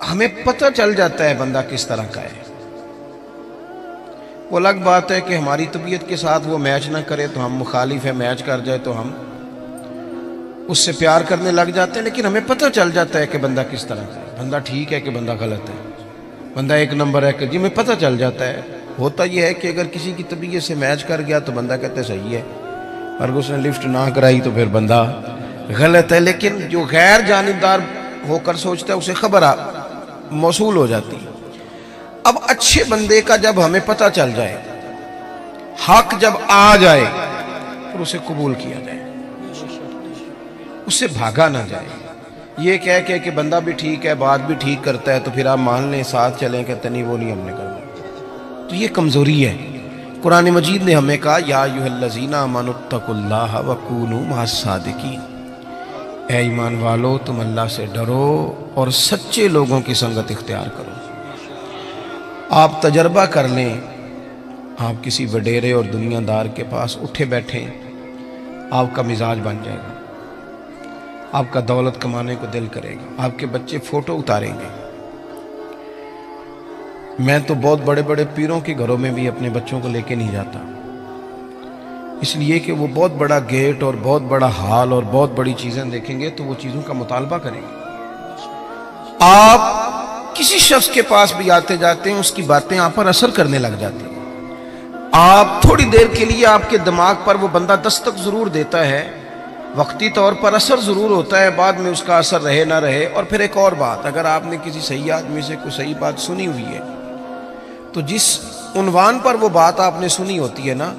ہمیں پتہ چل جاتا ہے بندہ کس طرح کا ہے. وہ الگ بات ہے کہ ہماری طبیعت کے ساتھ وہ میچ نہ کرے تو ہم مخالف ہے، میچ کر جائے تو ہم اس سے پیار کرنے لگ جاتے ہیں، لیکن ہمیں پتہ چل جاتا ہے کہ بندہ کس طرح کا ہے، بندہ ٹھیک ہے کہ بندہ غلط ہے، بندہ ایک نمبر ہے کہ جی، ہمیں پتہ چل جاتا ہے. ہوتا یہ ہے کہ اگر کسی کی طبیعت سے میچ کر گیا تو بندہ کہتے صحیح ہے، اور اس نے لفٹ نہ کرائی تو پھر بندہ غلط ہے. لیکن جو غیر جانبدار ہو کر سوچتا ہے اسے خبر موصول ہو جاتی ہے. اب اچھے بندے کا جب ہمیں پتہ چل جائے، حق جب آ جائے، پھر اسے قبول کیا جائے، اس سے بھاگا نہ جائے. یہ کہہ کہ بندہ بھی ٹھیک ہے، بات بھی ٹھیک کرتا ہے تو پھر آپ مان لیں، ساتھ چلیں، کہتے نہیں وہ نہیں ہم نے کرنا، تو یہ کمزوری ہے. قرآن مجید نے ہمیں کہا یا ایھا الذین آمنوا اتقوا اللہ وکونوا مع الصادقین، اے ایمان والو تم اللہ سے ڈرو اور سچے لوگوں کی سنگت اختیار کرو. آپ تجربہ کر لیں، آپ کسی وڈیرے اور دنیا دار کے پاس اٹھے بیٹھیں، آپ کا مزاج بن جائے گا، آپ کا دولت کمانے کو دل کرے گا، آپ کے بچے فوٹو اتاریں گے. میں تو بہت بڑے بڑے پیروں کے گھروں میں بھی اپنے بچوں کو لے کے نہیں جاتا، اس لیے کہ وہ بہت بڑا گیٹ اور بہت بڑا ہال اور بہت بڑی چیزیں دیکھیں گے تو وہ چیزوں کا مطالبہ کریں گے. آپ کسی شخص کے پاس بھی آتے جاتے ہیں، اس کی باتیں آپ پر اثر کرنے لگ جاتی ہیں. آپ تھوڑی دیر کے لیے آپ کے دماغ پر وہ بندہ دستک ضرور دیتا ہے، وقتی طور پر اثر ضرور ہوتا ہے، بعد میں اس کا اثر رہے نہ رہے. اور پھر ایک اور بات، اگر آپ نے کسی صحیح آدمی سے کوئی صحیح بات سنی ہوئی ہے تو جس عنوان پر وہ بات آپ نے سنی ہوتی ہے نا،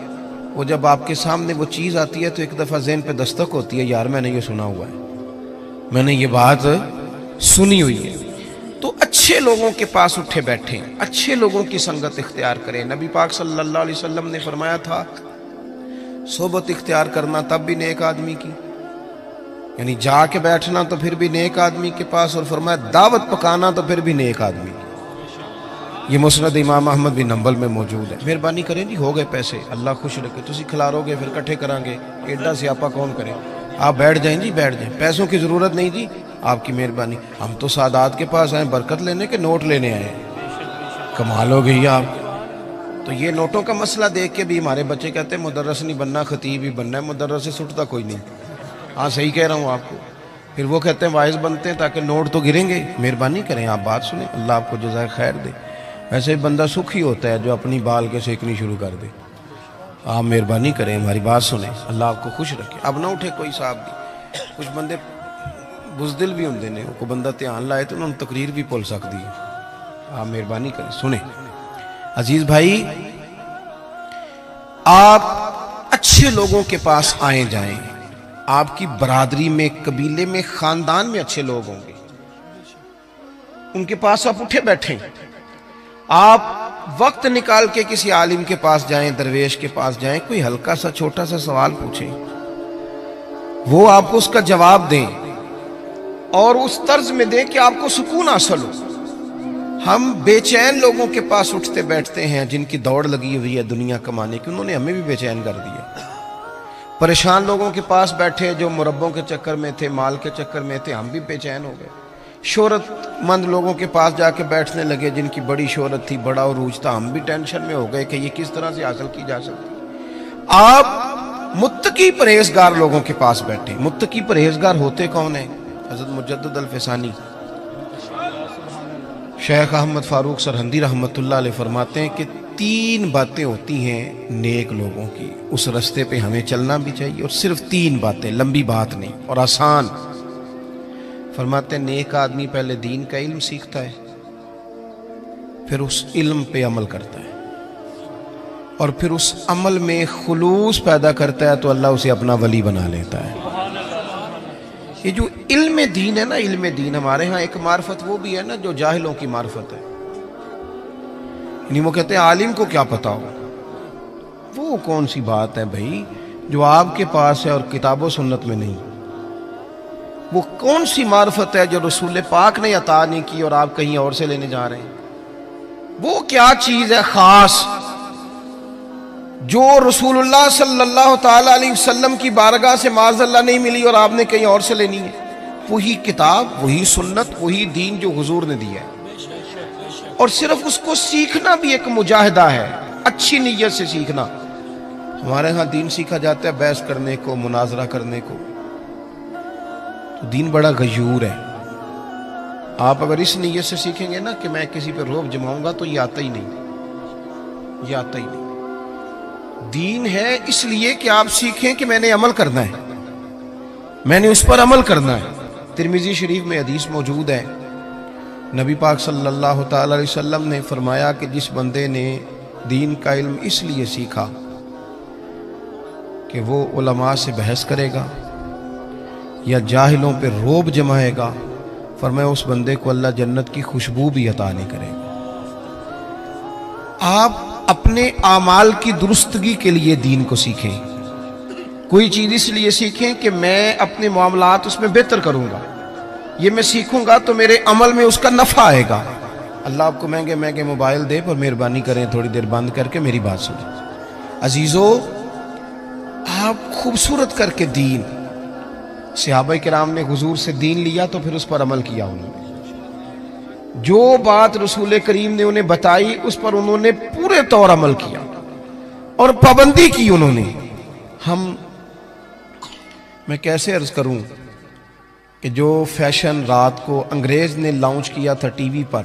وہ جب آپ کے سامنے وہ چیز آتی ہے تو ایک دفعہ ذہن پہ دستک ہوتی ہے، یار میں نے یہ سنا ہوا ہے، میں نے یہ بات سنی ہوئی ہے. تو اچھے لوگوں کے پاس اٹھے بیٹھیں، اچھے لوگوں کی سنگت اختیار کریں. نبی پاک صلی اللہ علیہ وسلم نے فرمایا تھا صحبت اختیار کرنا تب بھی نیک آدمی کی، یعنی جا کے بیٹھنا تو پھر بھی نیک آدمی کے پاس، اور فرمایا دعوت پکانا تو پھر بھی نیک آدمی کی. یہ مسند امام احمد بن حنبل میں موجود ہے. مہربانی کریں جی، ہو گئے پیسے، اللہ خوش رکھے، تسی کھلارو گے پھر کٹھے کریں گے، ایڈا سیاپا کون کرے. آپ بیٹھ جائیں جی، بیٹھ جائیں، پیسوں کی ضرورت نہیں جی، آپ کی مہربانی. ہم تو سادات کے پاس آئے برکت لینے کے نوٹ لینے آئے ہیں، کمال ہو گئی آپ. تو یہ نوٹوں کا مسئلہ دیکھ کے بھی ہمارے بچے کہتے ہیں مدرس نہیں بننا، خطیب ہی بننا ہے. مدرس سے سٹتا کوئی نہیں. ہاں صحیح کہہ رہا ہوں آپ کو. پھر وہ کہتے ہیں واعظ بنتے ہیں تاکہ نوٹ تو گریں گے. مہربانی کریں، آپ بات سنیں، اللہ آپ کو جزائے خیر دے. ایسے بندہ سکھی ہوتا ہے جو اپنی بال کے سیکنی شروع کر دے. آپ مہربانی کریں، ہماری بات سنیں، اللہ آپ کو خوش رکھے. اب نہ اٹھے کوئی صاحب بھی، کچھ بندے بزدل بھی ہوندے نے، کوئی بندہ دھیان لائے تو انہوں نے تقریر بھی بھول سکتی ہے. آپ مہربانی کریں، سنیں. عزیز بھائی، آپ اچھے لوگوں کے پاس آئیں جائیں. آپ کی برادری میں، قبیلے میں، خاندان میں اچھے لوگ ہوں گے، ان کے پاس آپ اٹھے بیٹھیں. آپ وقت نکال کے کسی عالم کے پاس جائیں، درویش کے پاس جائیں، کوئی ہلکا سا چھوٹا سا سوال پوچھیں، وہ آپ کو اس کا جواب دیں اور اس طرز میں دیں کہ آپ کو سکون حاصل ہو. ہم بے چین لوگوں کے پاس اٹھتے بیٹھتے ہیں جن کی دوڑ لگی ہوئی ہے دنیا کمانے کی، انہوں نے ہمیں بھی بے چین کر دیا. پریشان لوگوں کے پاس بیٹھے جو مربوں کے چکر میں تھے، مال کے چکر میں تھے، ہم بھی بے چین ہو گئے. شہرت مند لوگوں کے پاس جا کے بیٹھنے لگے جن کی بڑی شہرت تھی، بڑا عروج تھا، ہم بھی ٹینشن میں ہو گئے کہ یہ کس طرح سے حاصل کی جا سکتی. آپ متقی پرہیزگار لوگوں کے پاس بیٹھیں. متقی پرہیزگار ہوتے کون ہیں؟ حضرت مجدد الفسانی شیخ احمد فاروق سرہندی رحمۃ اللہ علیہ فرماتے ہیں کہ 3 باتیں ہوتی ہیں نیک لوگوں کی، اس رستے پہ ہمیں چلنا بھی چاہیے، اور صرف 3 باتیں، لمبی بات نہیں اور آسان. فرماتے ہیں نیک آدمی پہلے دین کا علم سیکھتا ہے، پھر اس علم پہ عمل کرتا ہے، اور پھر اس عمل میں خلوص پیدا کرتا ہے تو اللہ اسے اپنا ولی بنا لیتا ہے. یہ جو علم دین ہے نا، علم دین ہمارے ہاں ایک معرفت وہ بھی ہے نا جو جاہلوں کی معرفت ہے. یعنی وہ کہتے ہیں عالم کو کیا پتا ہو. وہ کون سی بات ہے بھائی جو آپ کے پاس ہے اور کتاب و سنت میں نہیں؟ وہ کون سی معرفت ہے جو رسول پاک نے عطا نہیں کی اور آپ کہیں اور سے لینے جا رہے ہیں؟ وہ کیا چیز ہے خاص جو رسول اللہ صلی اللہ تعالی علیہ وسلم کی بارگاہ سے معاذ اللہ نہیں ملی اور آپ نے کہیں اور سے لینی ہے؟ وہی کتاب، وہی سنت، وہی دین جو حضور نے دیا ہے، اور صرف اس کو سیکھنا بھی ایک مجاہدہ ہے، اچھی نیت سے سیکھنا۔ ہمارے ہاں دین سیکھا جاتا ہے بحث کرنے کو، مناظرہ کرنے کو، تو دین بڑا غیور ہے۔ آپ اگر اس نیت سے سیکھیں گے نا کہ میں کسی پہ روب جماؤں گا، تو یہ آتا ہی نہیں، یہ آتا ہی نہیں۔ دین ہے اس لیے کہ آپ سیکھیں کہ میں نے عمل کرنا ہے، میں نے اس پر عمل کرنا ہے۔ ترمذی شریف میں حدیث موجود ہے، نبی پاک صلی اللہ تعالی علیہ وسلم نے فرمایا کہ جس بندے نے دین کا علم اس لیے سیکھا کہ وہ علماء سے بحث کرے گا یا جاہلوں پہ روب جمائے گا، فرمایا اس بندے کو اللہ جنت کی خوشبو بھی عطا نہیں کرے گا۔ آپ اپنے اعمال کی درستگی کے لیے دین کو سیکھیں، کوئی چیز اس لیے سیکھیں کہ میں اپنے معاملات اس میں بہتر کروں گا، یہ میں سیکھوں گا تو میرے عمل میں اس کا نفع آئے گا۔ اللہ آپ کو مہنگے مہنگے موبائل دے پر مہربانی کریں تھوڑی دیر بند کر کے میری بات سنیں۔ عزیزو، آپ خوبصورت کر کے دین، صحابہ کرام نے حضور سے دین لیا تو پھر اس پر عمل کیا، انہوں نے جو بات رسول کریم نے انہیں بتائی اس پر انہوں نے پورے طور عمل کیا اور پابندی کی انہوں نے۔ میں کیسے عرض کروں کہ جو فیشن رات کو انگریز نے لانچ کیا تھا ٹی وی پر،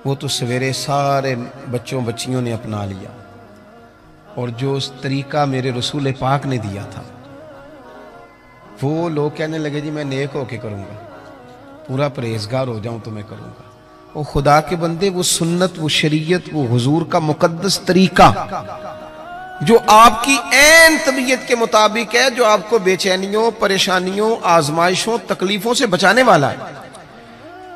وہ تو سویرے سارے بچوں بچیوں نے اپنا لیا، اور جو اس طریقہ میرے رسول پاک نے دیا تھا، وہ لوگ کہنے لگے جی میں نیک ہو کے کروں گا، پورا پرہیزگار ہو جاؤں تو میں کروں گا۔ وہ خدا کے بندے، وہ سنت، وہ شریعت، وہ حضور کا مقدس طریقہ جو آپ کی عین طبیعت کے مطابق ہے، جو آپ کو بے چینیوں، پریشانیوں، آزمائشوں، تکلیفوں سے بچانے والا ہے،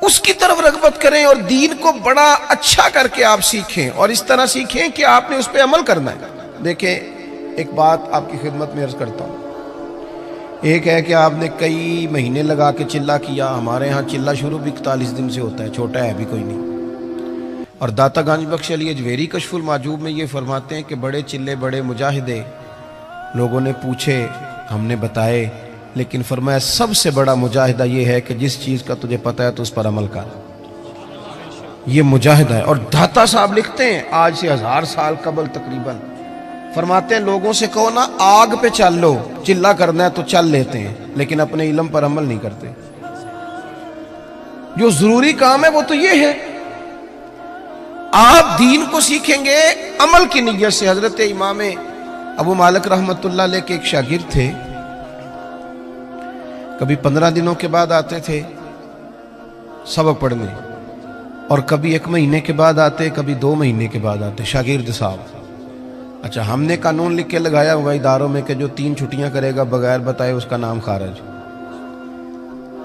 اس کی طرف رغبت کریں اور دین کو بڑا اچھا کر کے آپ سیکھیں، اور اس طرح سیکھیں کہ آپ نے اس پہ عمل کرنا ہے۔ دیکھیں، ایک بات آپ کی خدمت میں عرض کرتا ہوں، ایک ہے کہ آپ نے کئی مہینے لگا کے چلہ کیا، ہمارے ہاں چلہ شروع بھی 41 دن سے ہوتا ہے، چھوٹا ہے بھی کوئی نہیں۔ اور داتا گنج بخش علی اجویری کشف المعجوب میں یہ فرماتے ہیں کہ بڑے چلے، بڑے مجاہدے لوگوں نے پوچھے، ہم نے بتائے، لیکن فرمایا سب سے بڑا مجاہدہ یہ ہے کہ جس چیز کا تجھے پتہ ہے تو اس پر عمل کر، یہ مجاہدہ ہے۔ اور داتا صاحب لکھتے ہیں آج سے 1000 سال قبل تقریباً، فرماتے ہیں لوگوں سے کہو نا آگ پہ چل لو، چلہ کرنا ہے تو چل لیتے ہیں، لیکن اپنے علم پر عمل نہیں کرتے۔ جو ضروری کام ہے وہ تو یہ ہے، آپ دین کو سیکھیں گے عمل کی نیت سے۔ حضرت امام ابو مالک رحمت اللہ علیہ کے ایک شاگرد تھے، کبھی 15 دنوں کے بعد آتے تھے سبق پڑھنے، اور کبھی 1 مہینے کے بعد آتے، کبھی 2 مہینے کے بعد آتے، شاگرد صاحب۔ اچھا، ہم نے قانون لکھ کے لگایا ہوا اداروں میں کہ جو 3 چھٹیاں کرے گا بغیر بتائے اس کا نام خارج۔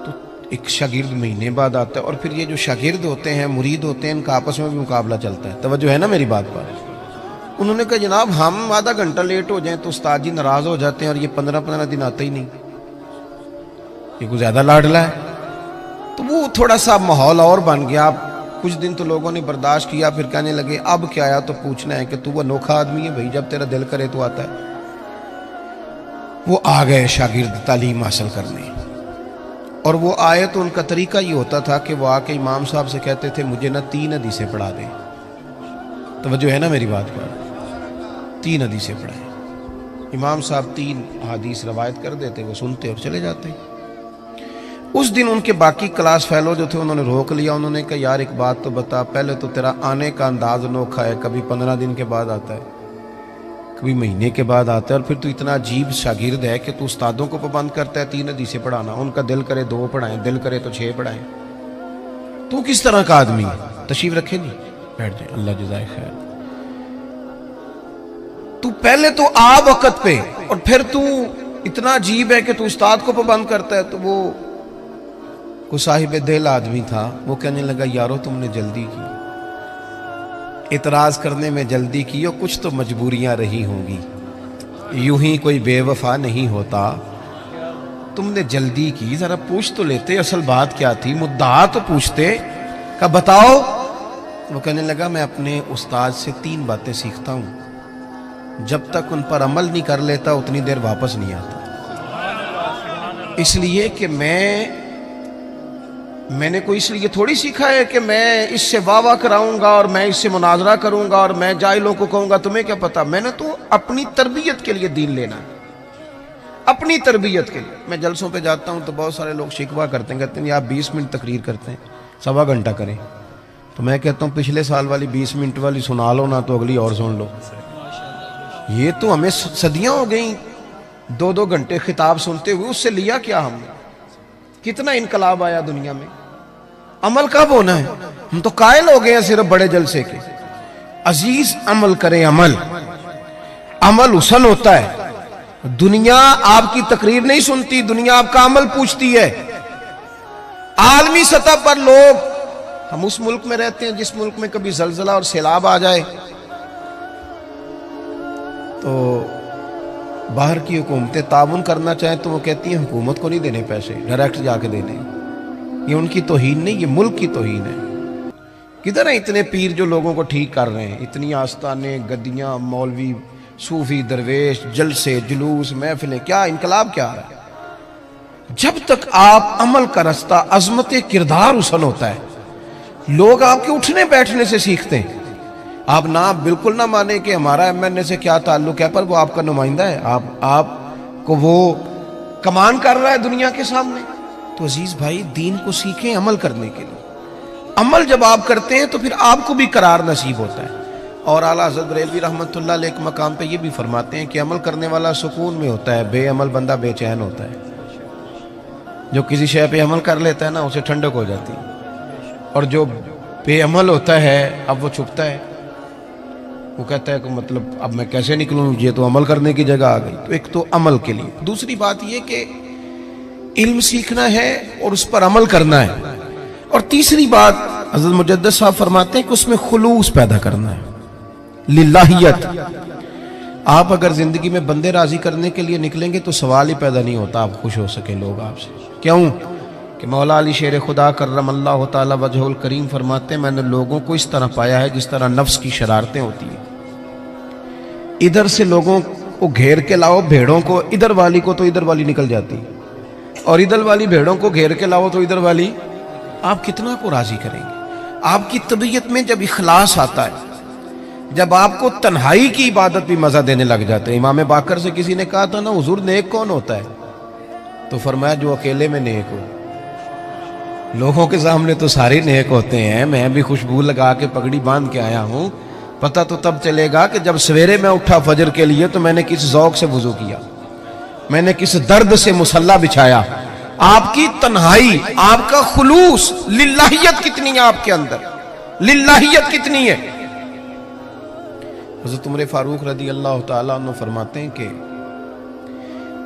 تو ایک شاگرد مہینے بعد آتا ہے، اور پھر یہ جو شاگرد ہوتے ہیں، مرید ہوتے ہیں، ان کا آپس میں بھی مقابلہ چلتا ہے۔ توجہ ہے نا میری بات پر؟ انہوں نے کہا جناب ہم آدھا گھنٹہ لیٹ ہو جائیں تو استاد جی ناراض ہو جاتے ہیں، اور یہ 15 دن آتا ہی نہیں، یہ کوئی زیادہ لاڈلا ہے۔ تو وہ تھوڑا سا ماحول اور بن گیا۔ کچھ دن تو لوگوں نے برداشت کیا، پھر کہنے لگے اب کیا آیا تو پوچھنا ہے کہ تو وہ انوکھا آدمی ہے بھائی، جب تیرا دل کرے تو آتا ہے۔ وہ آ گئے شاگرد تعلیم حاصل کرنے، اور وہ آئے تو ان کا طریقہ یہ ہوتا تھا کہ وہ آ کے امام صاحب سے کہتے تھے مجھے نا 3 حدیثیں پڑھا دیں۔ توجہ ہے نا میری بات پر؟ 3 حدیثیں پڑھائیں۔ امام صاحب 3 حدیث روایت کر دیتے، وہ سنتے اور چلے جاتے۔ اس دن ان کے باقی کلاس فیلو جو تھے انہوں نے روک لیا، انہوں نے کہا یار ایک بات تو بتا، پہلے تو تیرا آنے کا انداز انوکھا ہے، کبھی 15 دن کے بعد آتا ہے، کبھی مہینے کے بعد آتا ہے، اور پھر تو اتنا عجیب شاگرد ہے کہ تو استادوں کو پابند کرتا ہے 3 حدیثیں پڑھانا، ان کا دل کرے 2 پڑھائیں، دل کرے تو 6 پڑھائیں۔ تو کس طرح کا آدمی ہے؟ تشریف رکھے جی، بیٹھ جائیں، اللہ جزائے خیر۔ تو پہلے تو آ وقت پہ، اور پھر تو اتنا عجیب ہے کہ تو استاد کو پابند کرتا ہے۔ تو وہ کوئی صاحب دل آدمی تھا، وہ کہنے لگا یارو تم نے جلدی کی، اعتراض کرنے میں جلدی کی، اور کچھ تو مجبوریاں رہی ہوں گی، یوں ہی کوئی بے وفا نہیں ہوتا، تم نے جلدی کی، ذرا پوچھ تو لیتے اصل بات کیا تھی، مدعا تو پوچھتے، کہ بتاؤ۔ وہ کہنے لگا میں اپنے استاد سے 3 باتیں سیکھتا ہوں، جب تک ان پر عمل نہیں کر لیتا اتنی دیر واپس نہیں آتا۔ اس لیے کہ میں نے کوئی اس لیے تھوڑی سیکھا ہے کہ میں اس سے واہ واہ کراؤں گا اور میں اس سے مناظرہ کروں گا اور میں جاہلوں کو کہوں گا تمہیں کیا پتا. میں نے تو اپنی تربیت کے لیے دین لینا ہے, اپنی تربیت کے لیے. میں جلسوں پہ جاتا ہوں تو بہت سارے لوگ شکوہ کرتے ہیں, کہتے ہیں آپ 20 منٹ تقریر کرتے ہیں, 1.25 گھنٹہ کریں. تو میں کہتا ہوں پچھلے سال والی 20 منٹ والی سنا لو نا, تو اگلی اور سن لو. یہ تو ہمیں صدیاں ہو گئیں 2-2 گھنٹے خطاب سنتے ہوئے, اس سے لیا کیا ہم نے؟ کتنا انقلاب آیا دنیا میں. عمل کب ہونا ہے؟ ہم تو قائل ہو گئے ہیں صرف بڑے جلسے کے. عزیز عمل کریں, عمل حسن ہوتا ہے. دنیا آپ کی تقریر نہیں سنتی, دنیا آپ کا عمل پوچھتی ہے. عالمی سطح پر لوگ, ہم اس ملک میں رہتے ہیں جس ملک میں کبھی زلزلہ اور سیلاب آ جائے تو باہر کی حکومتیں تعاون کرنا چاہیں تو وہ کہتی ہیں حکومت کو نہیں دینے پیسے, ڈائریکٹ جا کے دینے. یہ ان کی توہین نہیں, یہ ملک کی توہین ہے. کدھر ہیں اتنے پیر جو لوگوں کو ٹھیک کر رہے ہیں؟ اتنی آستانے, گدیاں, مولوی, صوفی, درویش, جلسے, جلوس, محفلیں, کیا انقلاب کیا آ رہا ہے؟ جب تک آپ عمل کا رستہ, عظمت کردار حسن ہوتا ہے, لوگ آپ کے اٹھنے بیٹھنے سے سیکھتے ہیں. آپ نہ بالکل نہ مانیں کہ ہمارا ایم این اے سے کیا تعلق ہے, پر وہ آپ کا نمائندہ ہے, آپ کو وہ کمان کر رہا ہے دنیا کے سامنے. تو عزیز بھائی, دین کو سیکھیں عمل کرنے کے لیے. عمل جب آپ کرتے ہیں تو پھر آپ کو بھی قرار نصیب ہوتا ہے. اور اعلیٰ حضرت بریلوی رحمۃ اللہ علیہ ایک مقام پہ یہ بھی فرماتے ہیں کہ عمل کرنے والا سکون میں ہوتا ہے, بے عمل بندہ بے چین ہوتا ہے. جو کسی شے پہ عمل کر لیتا ہے نا, اسے ٹھنڈک ہو جاتی ہے. اور جو بے عمل ہوتا ہے, اب وہ چھپتا ہے, وہ کہتا ہے کہ مطلب اب میں کیسے نکلوں, یہ تو عمل کرنے کی جگہ آ گئی. تو ایک تو عمل کے لیے. دوسری بات یہ کہ علم سیکھنا ہے اور اس پر عمل کرنا ہے. اور تیسری بات حضرت مجدد صاحب فرماتے ہیں کہ اس میں خلوص پیدا کرنا ہے, للہیت. آپ اگر زندگی میں بندے راضی کرنے کے لیے نکلیں گے تو سوال ہی پیدا نہیں ہوتا آپ خوش ہو سکیں لوگ آپ سے. کیوں کہ مولا علی شیر خدا کرم اللہ تعالی وجہ الکریم فرماتے ہیں میں نے لوگوں کو اس طرح پایا ہے جس طرح نفس کی شرارتیں ہوتی ہیں. ادھر سے لوگوں کو گھیر کے لاؤ بھیڑوں کو, ادھر والی کو تو ادھر والی نکل جاتی, اور ادھر والی بھیڑوں کو گھیر کے لاؤ تو ادھر والی. آپ کتنا کو راضی کریں گے؟ آپ کی طبیعت میں جب اخلاص آتا ہے, جب آپ کو تنہائی کی عبادت بھی مزہ دینے لگ جاتے ہیں. امام باقر سے کسی نے کہا تھا نا حضور نیک کون ہوتا ہے؟ تو فرمایا جو اکیلے میں نیک ہو. لوگوں کے سامنے تو سارے نیک ہوتے ہیں, میں بھی خوشبو لگا کے پگڑی باندھ کے آیا ہوں, پتہ تو تب چلے گا کہ جب سویرے میں اٹھا فجر کے لیے تو میں نے کس ذوق سے وضو کیا, میں نے کس درد سے مصلی بچھایا. آپ کی تنہائی, آپ کا خلوص, للہیت کتنی ہے آپ کے اندر, للہیت کتنی ہے. حضرت عمر فاروق رضی اللہ تعالیٰ عنہ فرماتے ہیں کہ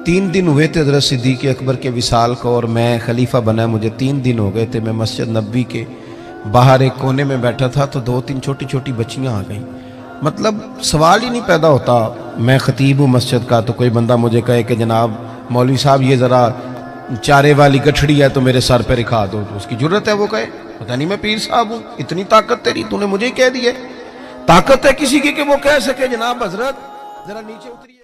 3 دن ہوئے تھے حضرت صدیق اکبر کے وصال کو, اور میں خلیفہ بنا, مجھے 3 دن ہو گئے تھے. میں مسجد نبوی کے باہر ایک کونے میں بیٹھا تھا تو 2-3 چھوٹی چھوٹی بچیاں آ گئیں. مطلب سوال ہی نہیں پیدا ہوتا, میں خطیب ہوں مسجد کا, تو کوئی بندہ مجھے کہے کہ جناب مولوی صاحب یہ ذرا چارے والی گٹھڑی ہے تو میرے سر پہ رکھا دو. تو اس کی جرت ہے وہ کہے پتہ نہیں میں پیر صاحب ہوں, اتنی طاقت تیری, تو نے مجھے کہہ دی ہے. طاقت ہے کسی کی کہ وہ کہہ سکے جناب حضرت ذرا نیچے اتریے.